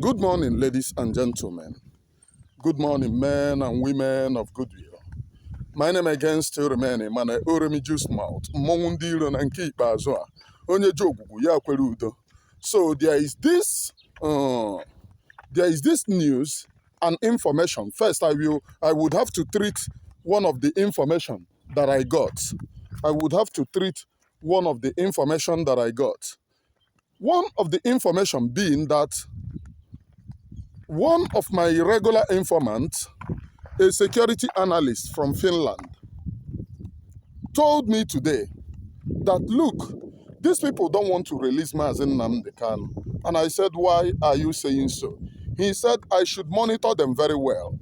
Good morning, ladies and gentlemen. Good morning, men and women of goodwill. My name again still remaining, mana oremi juice mouth, mmọnwụ ndị iro na nke ikpeazụ a, onye ji ogwugwu ya kwere udo. So there is this news and information. First, I would have to treat one of the information that I got. One of the information being that one of my regular informants, a security analyst from Finland, told me today that, look, these people don't want to release Mazi Nnamdi Kanu. And I said, why are you saying so? He said, I should monitor them very well.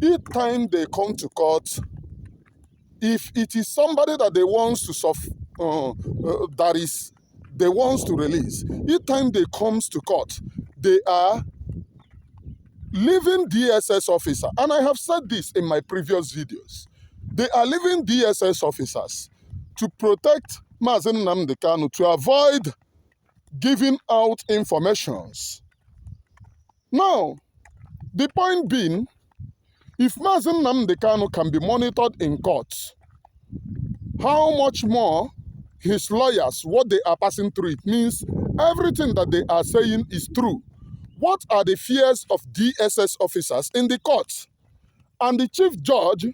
Each time they come to court, if it is somebody that they want to release, each time they comes to court, they are leaving DSS officer, and I have said this in my previous videos, they are leaving DSS officers to protect Mazi Nnamdi Kanu, to avoid giving out informations. Now, the point being, if Mazi Nnamdi Kanu can be monitored in court, how much more his lawyers, what they are passing through, it means everything that they are saying is true. What are the fears of DSS officers in the court? And the chief judge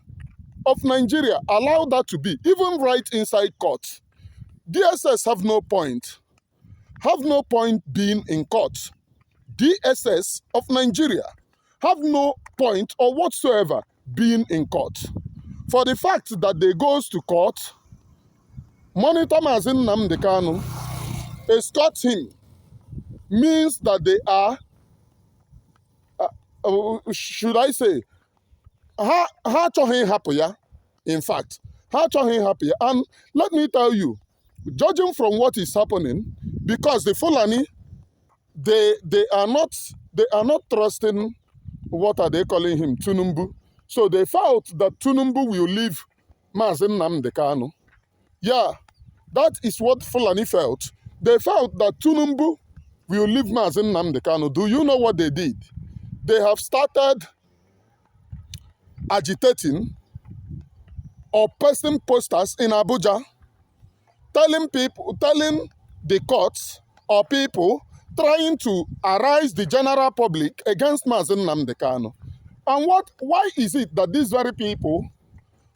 of Nigeria allowed that to be, even right inside court. DSS have no point being in court. DSS of Nigeria have no point or whatsoever being in court. For the fact that they goes to court, monitor Mazi Nnamdi Kanu, escort him, means that they are, should I say, ha chohin happy, yeah? In fact, ha chohin happy. And let me tell you, judging from what is happening, because the Fulani, they are not trusting, what are they calling him, Tunumbu. So they felt that Tunumbu will leave Mazi Nnamdi Kanu. Yeah, that is what Fulani felt. They felt that Tunumbu will leave Mazi Nnamdi Kanu. Do you know what they did? They have started agitating or posting posters in Abuja, telling the courts or people trying to arouse the general public against Mazi Nnamdi Kanu. And why is it that these very people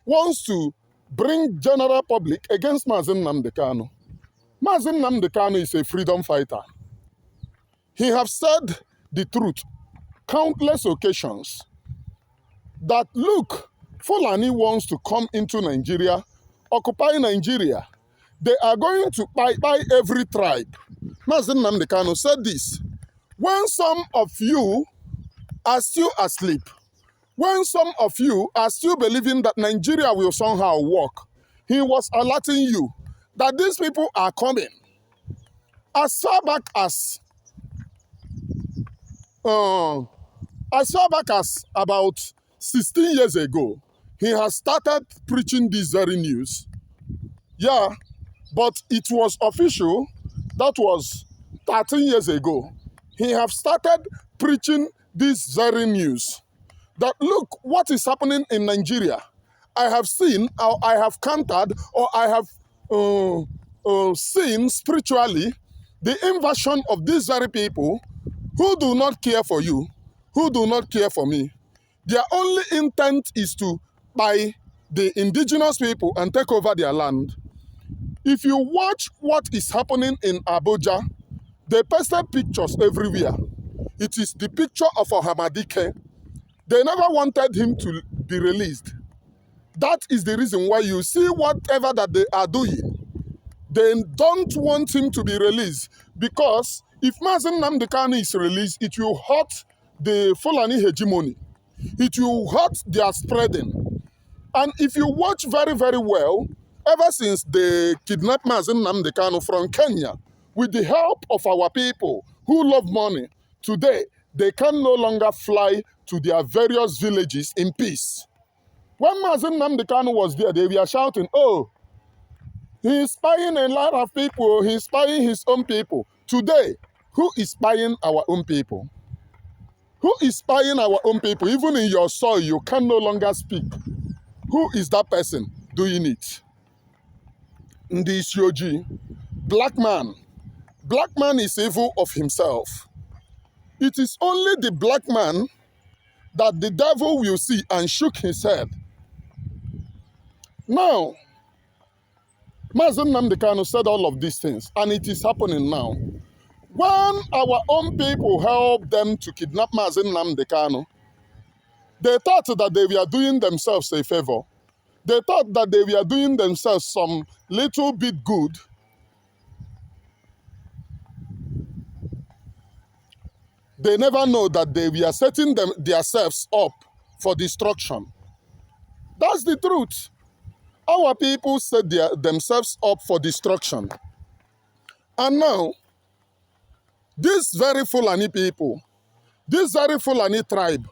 wants to bring general public against Mazi Nnamdi Kanu? Mazi Nnamdi Kanu is a freedom fighter. He have said the truth countless occasions that, look, Fulani wants to come into Nigeria, occupy Nigeria. They are going to buy every tribe. Mazi Nnamdi Kanu said this. When some of you are still asleep, when some of you are still believing that Nigeria will somehow work, he was alerting you that these people are coming. As far back as about 16 years ago, he has started preaching this very news. Yeah, but it was official. That was 13 years ago. He have started preaching this very news. That, look, what is happening in Nigeria. I have seen, or I have countered, or I have seen spiritually the invasion of these very people who do not care for you, who do not care for me. Their only intent is to buy the indigenous people and take over their land. If you watch what is happening in Abuja, they posted pictures everywhere. It is the picture of Ohamadike. They never wanted him to be released. That is the reason why you see whatever that they are doing. They don't want him to be released, because if Mazi Nnamdi Kanu is released, it will hurt the Fulani hegemony. It will hurt their spreading. And if you watch very, very well, ever since they kidnapped Mazi Nnamdi Kanu from Kenya, with the help of our people who love money, today they can no longer fly to their various villages in peace. When Mazi Nnamdi Kanu was there, they were shouting, oh, he is spying a lot of people, he is spying his own people. Today, who is spying our own people? Who is spying our own people? Even in your soil, you can no longer speak. Who is that person doing it? Ndi Sioji. Black man. Black man is evil of himself. It is only the black man that the devil will see and shook his head. Now, Mazi Nnamdi Kanu said all of these things, and it is happening now. When our own people helped them to kidnap Mazi Nnamdi Kanu, they thought that they were doing themselves a favor. They thought that they were doing themselves some little bit good. They never know that they were setting themselves up for destruction. That's the truth. Our people set themselves up for destruction. And now, these very Fulani people, this very Fulani tribe,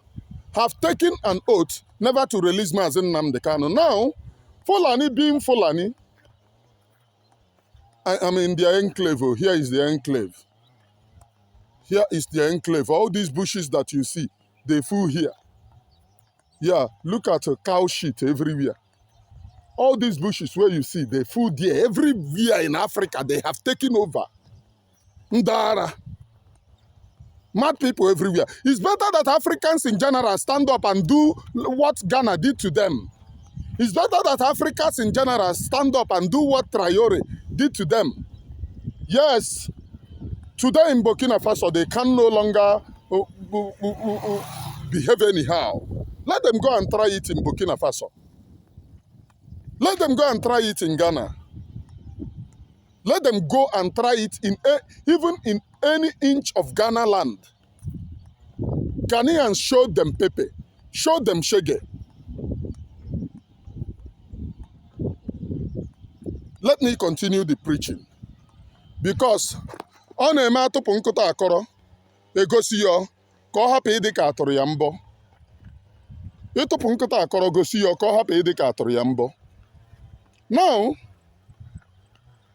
have taken an oath never to release Mazi Nnamdi Kanu. Now, Fulani being Fulani, I am in their enclave. Oh, here is the enclave. Here is the enclave. All these bushes that you see, they full here. Yeah, look at a cow shit everywhere. All these bushes where you see, they full there. Everywhere in Africa, they have taken over. Ndara. Mad people everywhere. It's better that Africans in general stand up and do what Ghana did to them. It's better that Africans in general stand up and do what Traore did to them. Yes, today in Burkina Faso, they can no longer behave anyhow. Let them go and try it in Burkina Faso. Let them go and try it in Ghana. Let them go and try it even in any inch of Ghana land. Ghanaians showed them pepe, showed them shege. Let me continue the preaching. Because ọ na-eme atụpụ nkụta akọrọ egosi ya ka ọ hapụ ịdị ka atụrụ ya mbọ. Ịtụpụ nkụta akọrọ gosi ya ka ọ hapụ ịdị ka atụrụ ya mbọ. Now,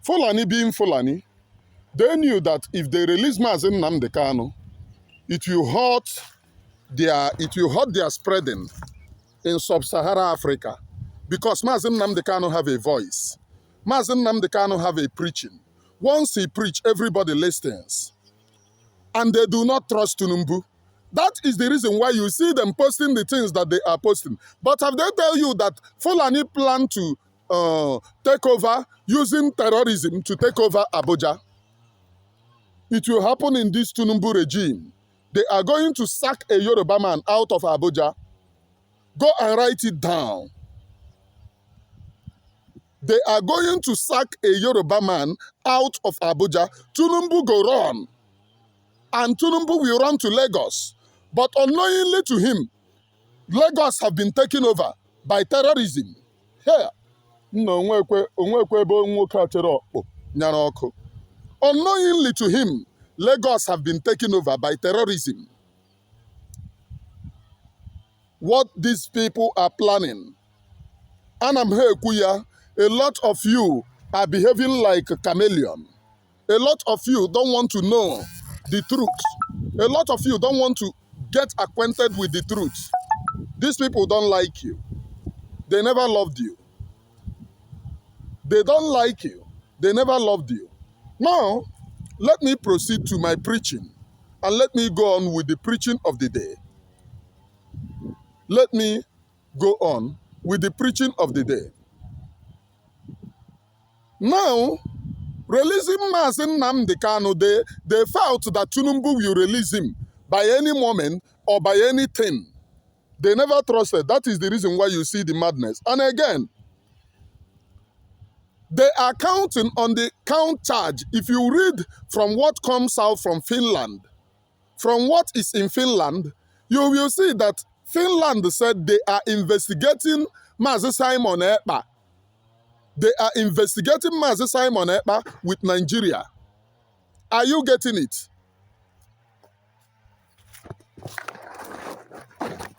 Fulani being Fulani, they knew that if they release Mazi Nnamdi Kanu, it will hurt their spreading in sub-Saharan Africa. Because Mazi Nnamdi Kanu have a voice. Mazi Nnamdi Kanu have a preaching. Once he preach, everybody listens. And they do not trust Tinubu. That is the reason why you see them posting the things that they are posting. But have they tell you that Fulani plan to take over using terrorism to take over Abuja? It will happen in this Tinubu regime. They are going to sack a Yoruba man out of Abuja. Go and write it down. They are going to sack a Yoruba man out of Abuja. Tinubu go run. And Tinubu will run to Lagos. But unknowingly to him, Lagos have been taken over by terrorism. Here. Unknowingly to him, Lagos have been taken over by terrorism. What these people are planning. Anamhe, a lot of you are behaving like a chameleon. A lot of you don't want to know the truth. A lot of you don't want to get acquainted with the truth. These people don't like you. They never loved you. They don't like you. They never loved you. Now, let me proceed to my preaching. And let me go on with the preaching of the day. Let me go on with the preaching of the day. Now, releasing Mazi Nnamdi Kanu, they felt that Tinubu will release him by any moment or by anything. They never trusted. That is the reason why you see the madness. And again, they are counting on the count charge. If you read from what comes out from Finland, from what is in Finland, you will see that Finland said they are investigating Mazi Simon Ekpa. They are investigating Mazi Simon Ekpa with Nigeria. Are you getting it?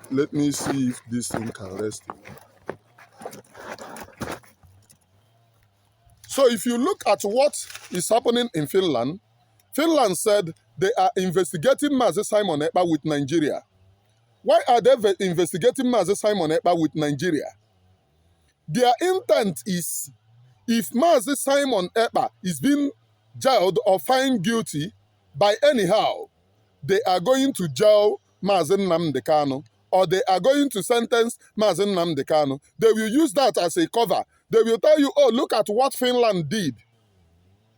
Let me see if this thing can rest. So if you look at what is happening in Finland, Finland said they are investigating Mazi Simon Ekpa with Nigeria? Why are they investigating Mazi Simon Ekpa with Nigeria? Their intent is, if Mazi Simon Ekpa is being jailed or found guilty by anyhow, they are going to jail Mazi Nnamdi Kanu, or they are going to sentence Mazi Nnamdi Kanu. They will use that as a cover. They will tell you, oh, look at what Finland did.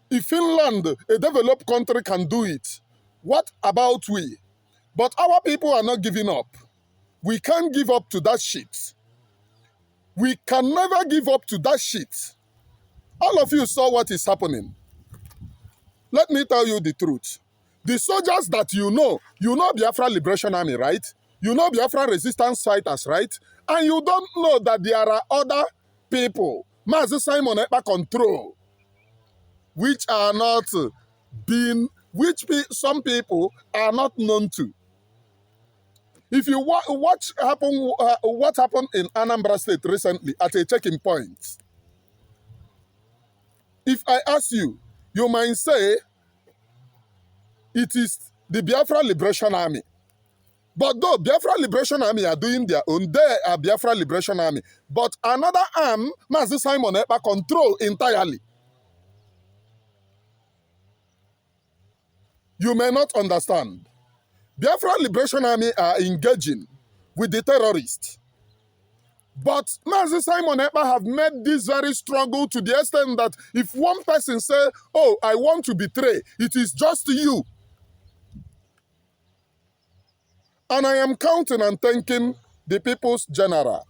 If Finland, a developed country, can do it, what about we? But our people are not giving up. We can't give up to that shit. We can never give up to that shit. All of you saw what is happening. Let me tell you the truth. The soldiers that you know Biafra Liberation Army, right? You know Biafra resistance fighters, right? And you don't know that there are other people, Mazi Simon Ekpa control, which are not being, some people are not known to. If you watch what happened in Anambra State recently at a checking point, if I ask you, you might say it is the Biafra Liberation Army. But though Biafra Liberation Army are doing their own, they are Biafra Liberation Army. But another arm, Mazi Simon Ekpa, control entirely. You may not understand. Biafra Liberation Army are engaging with the terrorists. But Mazi Simon Ekpa have made this very struggle to the extent that if one person say, oh, I want to betray, it is just you. And I am counting and thanking the people's general,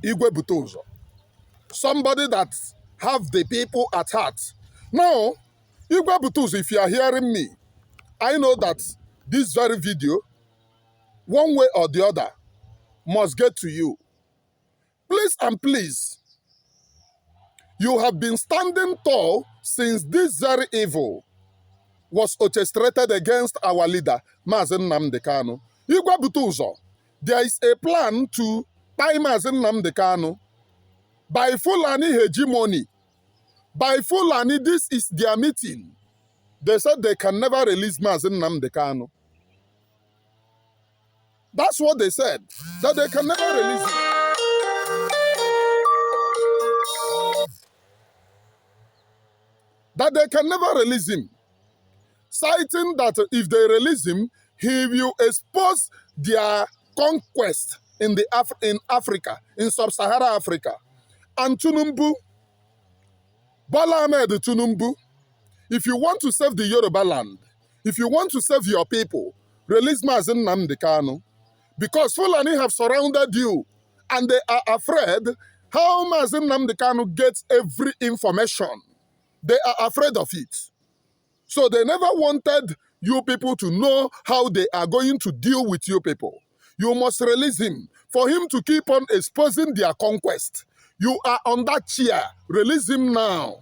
Igwe Butozo. Somebody that have the people at heart. Now, Igwe Butozo, if you are hearing me, I know that this very video, one way or the other, must get to you. Please and please, you have been standing tall since this very evil was orchestrated against our leader, Mazi Nnamdi Kanu. Igwe Butozo, there is a plan to buy Mazi Nnamdi Kanu by Fulani hegemony. By Fulani, this is their meeting. They said they can never release Mazi Nnamdi Kanu. That's what they said, that they can never release him. That they can never release him. Citing that if they release him, he will expose their conquest in Africa, in sub-Saharan Africa. And Tunumbu, Bola Ahmed Tunumbu, if you want to save the Yoruba land, if you want to save your people, release Mazi Nnamdi Kanu. Because Fulani have surrounded you and they are afraid how Mazi Nnamdi Kanu gets every information. They are afraid of it. So they never wanted you people to know how they are going to deal with you people. You must release him for him to keep on exposing their conquest. You are on that chair. Release him now.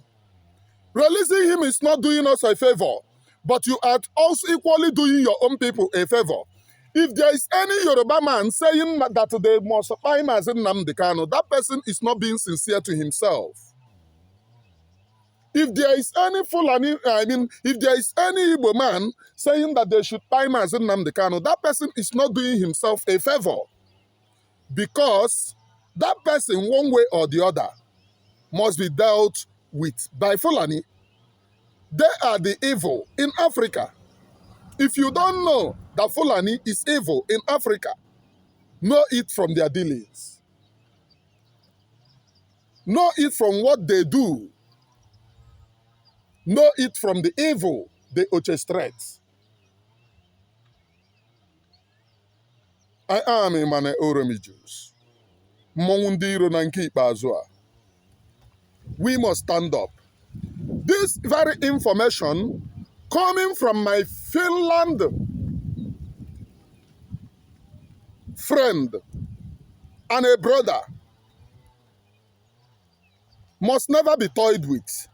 Releasing him is not doing us a favor, but you are also equally doing your own people a favor. If there is any Yoruba man saying that they must buy Mazi Nnamdi Kanu, that person is not being sincere to himself. If there is any Fulani, if there is any Igbo man saying that they should buy Mazi Nnamdi Kanu, that person is not doing himself a favor. Because that person, one way or the other, must be dealt with by Fulani. They are the evil in Africa. If you don't know that Fulani is evil in Africa, know it from their dealings. Know it from what they do. Know it from the evil they orchestrate. I am Emmanuel Oromijus. Mongundiro Nanki Bazua. We must stand up. This very information coming from my Finland friend and a brother must never be toyed with.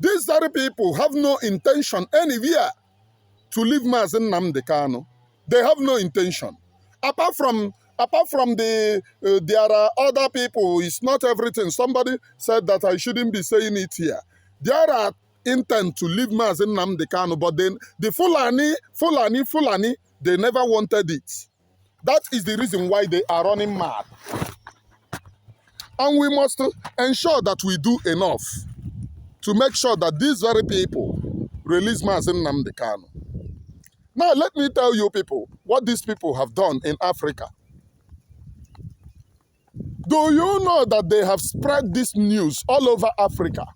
These very people have no intention anywhere to leave Mazi Nnamdi Kanu. They have no intention. Apart from there are other people, it's not everything. Somebody said that I shouldn't be saying it here. There are intent to leave Mazi Nnamdi Kanu, but then the Fulani, they never wanted it. That is the reason why they are running mad. And we must ensure that we do enough to make sure that these very people release Mazi Nnamdi Kanu. Now, let me tell you people what these people have done in Africa. Do you know that they have spread this news all over Africa?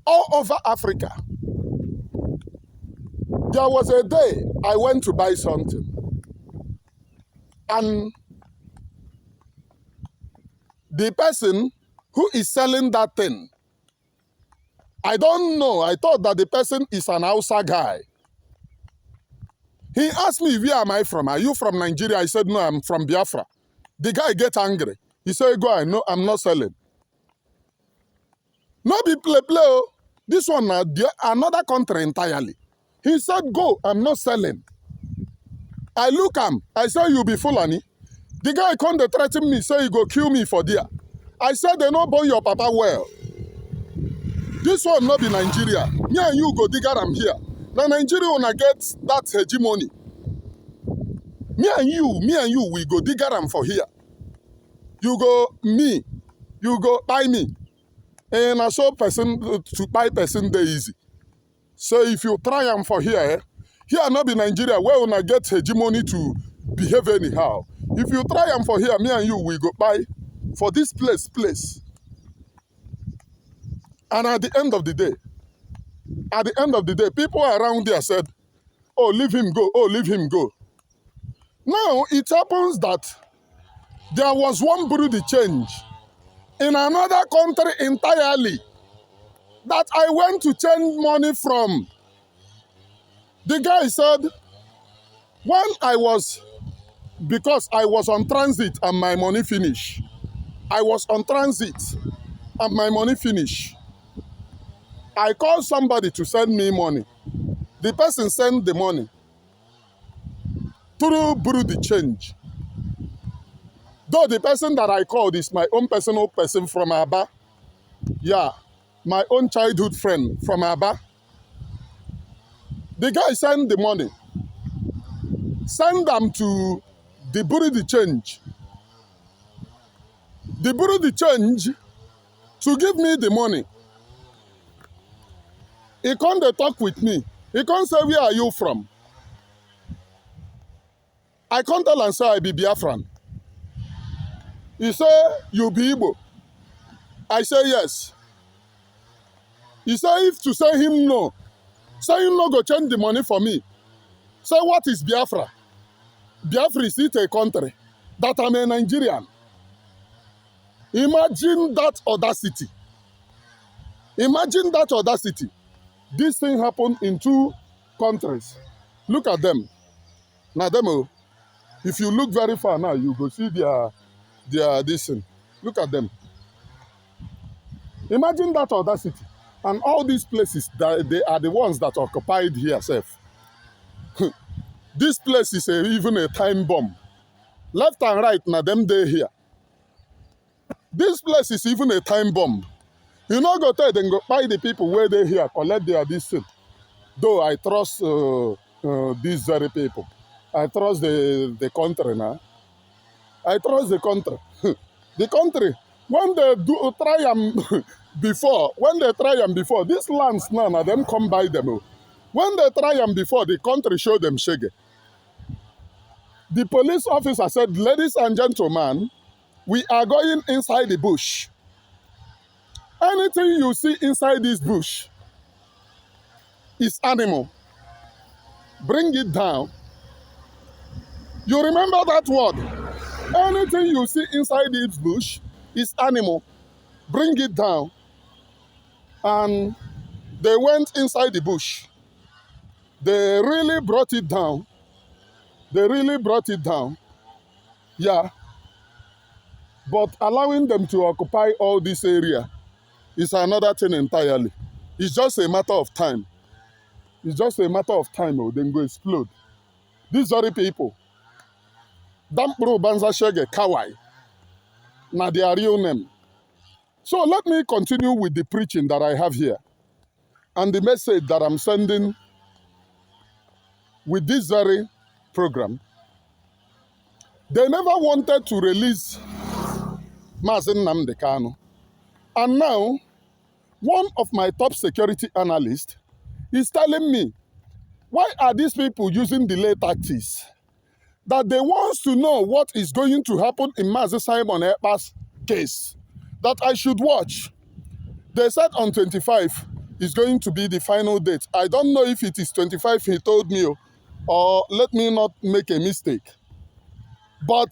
All over Africa. There was a day I went to buy something, and the person who is selling that thing, I don't know, I thought that the person is an Hausa guy. He asked me, where am I from? Are you from Nigeria? I said, no, I'm from Biafra. The guy get angry. He said, go, no, I'm not selling. No be play. This one, another country entirely. He said, go, I'm not selling. I look him. I say, you be Fulani. The guy come to threaten me, say he go kill me for there. I said, they no born your papa well. This one not be Nigeria. Me and you go digger am here. Now Nigeria wanna get that hegemony. Me and you, we go digger am for here. You go me, you go buy me. And I saw person to buy person dey easy. So if you try am for here, here not be Nigeria where wanna get hegemony to behave anyhow. If you try am for here, me and you, we go buy for this place. And at the end of the day, people around there said, oh, leave him go, oh, leave him go. Now, it happens that there was one Burundi change in another country entirely that I went to change money from. The guy said, because I was on transit and my money finished. I was on transit and my money finished. I called somebody to send me money. The person sent the money through Burundi change. Though the person that I called is my own personal person from Aba. Yeah, my own childhood friend from Aba. The guy sent the money. Send them to the Burundi change. The Burundi change to give me the money. He come to talk with me. He come say, where are you from? I come tell and say, I be Biafran. He say, you be Igbo. I say, yes. He say, if to say him no go change the money for me. Say, what is Biafra? Biafra is it a country that I'm a Nigerian. Imagine that audacity. Imagine that audacity. This thing happened in two countries. Look at them. Now, if you look very far now, you go see their this thing. Look at them. Imagine that audacity. And all these places, they are the ones that occupied here, self. This place is even a time bomb. Left and right, now them they here. This place is even a time bomb. You know, go tell them, go buy the people where they here, collect their this thing. Though I trust these very people. I trust the country now. I trust the country. The country, when they do try them before, these lands now, them come by them. When they try them before, the country show them shege. The police officer said, ladies and gentlemen, we are going inside the bush. Anything you see inside this bush is animal. Bring it down. You remember that word? Anything you see inside this bush is animal. Bring it down. And they went inside the bush. They really brought it down. Yeah. But allowing them to occupy all this area is another thing entirely. It's just a matter of time. It's just a matter of time, then go explode. These very people, Dampro Banza Shege Kawai, na their real name. So let me continue with the preaching that I have here. and the message that I'm sending with this very program. They never wanted to release Mazi Nnamdi Kanu. And now, one of my top security analysts is telling me, why are these people using delay tactics? That they want to know what is going to happen in Maazi Simon Ekpa's case, that I should watch. They said on 25 is going to be the final date. I don't know if it is 25 he told me, or let me not make a mistake. But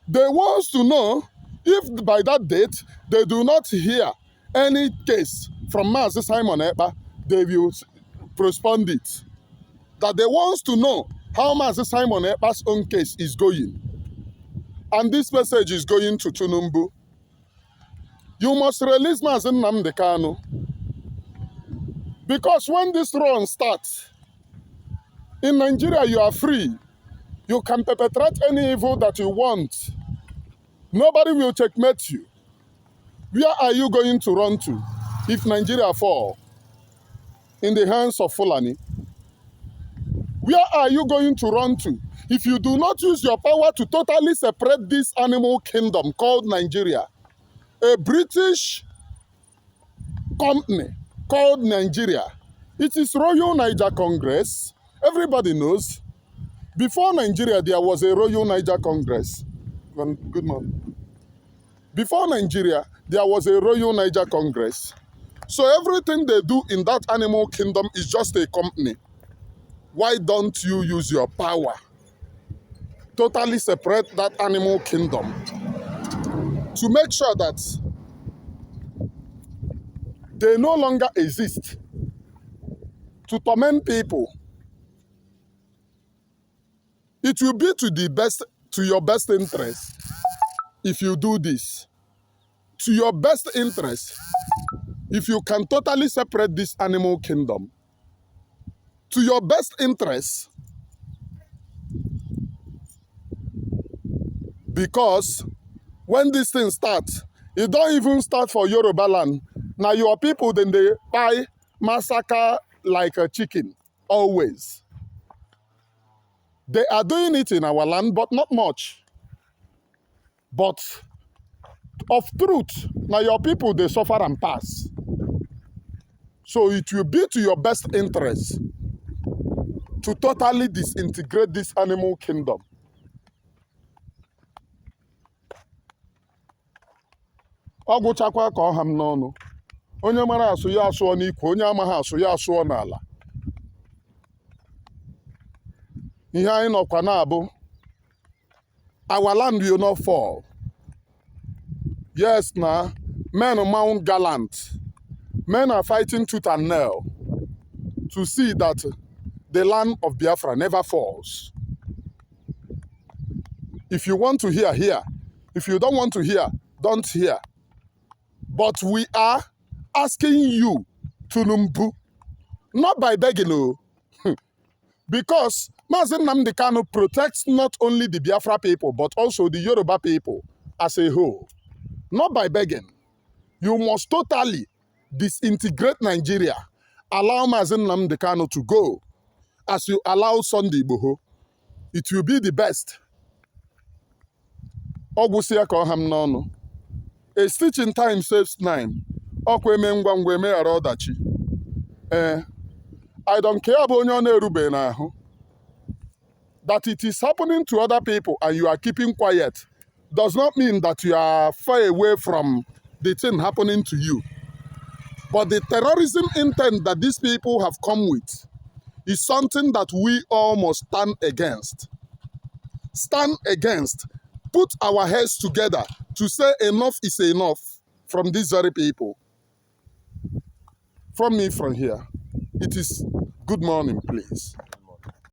they want to know if by that date they do not hear any case from Maazi Simon Ekpa, they will postpone it. That they want to know how Maazi Simon Ekpa's own case is going. And this message is going to Tinubu. You must release Mazi Nnamdi Kanu. Because when this run starts, in Nigeria you are free. You can perpetrate any evil that you want. Nobody will checkmate you. Where are you going to run to if Nigeria fall in the hands of Fulani? Where are you going to run to if you do not use your power to totally separate this animal kingdom called Nigeria? A British company called Nigeria. It is Royal Niger Congress. Everybody knows. Before Nigeria, there was a Royal Niger Congress. Good morning. Before Nigeria, there was a Royal Niger Congress. So everything they do in that animal kingdom is just a company. Why don't you use your power? Totally separate that animal kingdom to make sure that they no longer exist to torment people. It will be to your best interest if you do this. To your best interest, if you can totally separate this animal kingdom. To your best interest, because when this thing starts, it don't even start for Yoruba land. Now your people, then they buy massacre like a chicken, always. They are doing it in our land, but not much. But of truth, now your people, they suffer and pass. So it will be to your best interest to totally disintegrate this animal kingdom. Ọgwụ chakwa ka ọha m n'ọnụ. Onye mara asụ ya asụọ n'ikwe, onye amaghị asụ ya asụọ n'ala. Ihe anyị nọkwa na-abụ, our land will not fall. Yes, now, men mount gallant. Men are fighting tooth and nail to see that the land of Biafra never falls. If you want to hear, hear. If you don't want to hear, don't hear. But we are asking you, Tinubu, not by begging, because Mazi Nnamdi Kanu protects not only the Biafra people, but also the Yoruba people as a whole. Not by begging. You must totally disintegrate Nigeria. Allow Mazi Nnamdi Kanu to go. As you allow Sunday Igboho, it will be the best. Ọgwụsịa ka ọha m n'ọnụ. A stitch in time saves 9. Ọkwa eme ngwa ngwa emeghara ọdachi. I don't care about onye ọ na-erube n'ahụ. That it is happening to other people and you are keeping quiet does not mean that you are far away from the thing happening to you. But the terrorism intent that these people have come with is something that we all must stand against. Stand against. Put our heads together to say enough is enough from these very people. From me from here, it is good morning, please.